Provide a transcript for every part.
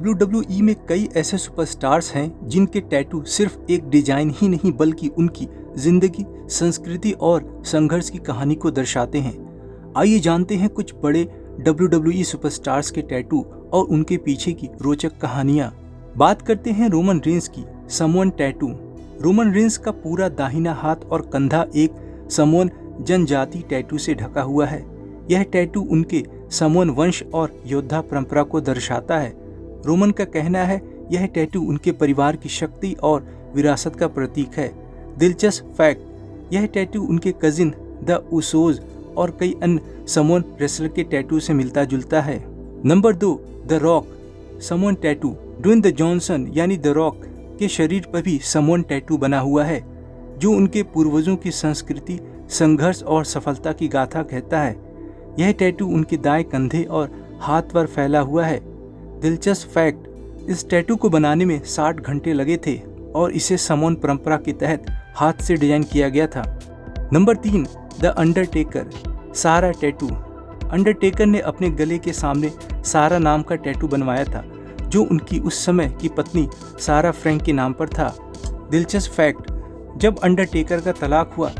WWE में कई ऐसे सुपरस्टार्स हैं जिनके टैटू सिर्फ एक डिजाइन ही नहीं बल्कि उनकी जिंदगी, संस्कृति और संघर्ष की कहानी को दर्शाते हैं। आइए जानते हैं कुछ बड़े WWE सुपरस्टार्स के टैटू और उनके पीछे की रोचक कहानियां। बात करते हैं रोमन रेंस की। समोन टैटू। रोमन रेंस का पूरा दाहिना हाथ और कंधा एक समोन जनजाति टैटू से ढका हुआ है। यह टैटू उनके समोन वंश और योद्धा परंपरा को दर्शाता है। रोमन का कहना है यह टैटू उनके परिवार की शक्ति और विरासत का प्रतीक है। दिलचस्प फैक्ट, यह टैटू उनके कजिन द उसोज और कई अन्य समोन रेसलर के टैटू से मिलता जुलता है। Number 2, the Rock Samoan tattoo. Dwayne the Johnson यानी द रॉक के शरीर पर भी समोन टैटू बना हुआ है, जो उनके पूर्वजों की संस्कृति, संघर्ष और सफलता की गाथा कहता है। यह टैटू उनके दाएं कंधे और हाथ पर फैला हुआ है। दिलचस्प फैक्ट, इस टैटू को बनाने में 60 घंटे लगे थे और इसे समोन परंपरा के तहत हाथ से डिजाइन किया गया था। नंबर 3, द अंडरटेकर सारा टैटू। अंडरटेकर ने अपने गले के सामने सारा नाम का टैटू बनवाया था, जो उनकी उस समय की पत्नी सारा फ्रैंक के नाम पर था। दिलचस्प फैक्ट, जब अंडरटेकर का तलाक हुआ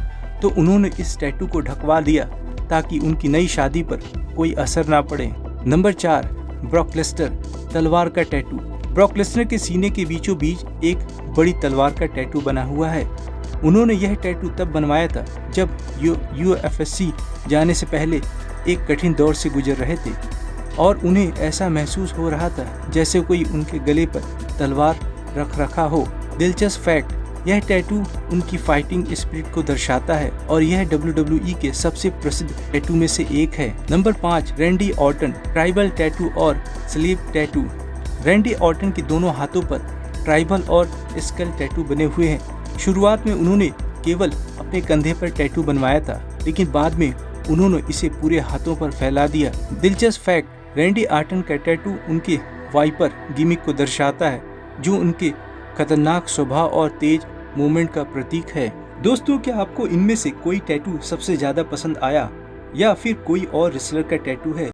तो उन्होंने इस टैटू को ढकवा दिया ताकि उनकी नई शादी पर कोई असर ना पड़े। नंबर 4, ब्रॉक लेसनर तलवार का टैटू। ब्रॉक लेसनर के सीने के बीचों बीच एक बड़ी तलवार का टैटू बना हुआ है। उन्होंने यह टैटू तब बनवाया था जब UFC जाने से पहले एक कठिन दौर से गुजर रहे थे और उन्हें ऐसा महसूस हो रहा था जैसे कोई उनके गले पर तलवार रख रखा हो। दिलचस्प फैक्ट, यह टैटू उनकी फाइटिंग स्पिरिट को दर्शाता है और यह WWE के सबसे प्रसिद्ध टैटू में से एक है। Number 5, Randy Orton tribal tattoo और स्लीव टैटू। रैंडी ऑर्टन के दोनों हाथों पर ट्राइबल और स्कल टैटू बने हुए हैं। शुरुआत में उन्होंने केवल अपने कंधे पर टैटू बनवाया था, लेकिन बाद में उन्होंने इसे पूरे हाथों पर फैला दिया। दिलचस्प फैक्ट, रैंडी ऑर्टन का टैटू उनके वाइपर गिमिक को दर्शाता है, जो उनके खतरनाक स्वभाव और तेज मूवमेंट का प्रतीक है। दोस्तों, क्या आपको इनमें से कोई टैटू सबसे ज्यादा पसंद आया या फिर कोई और रेसलर का टैटू है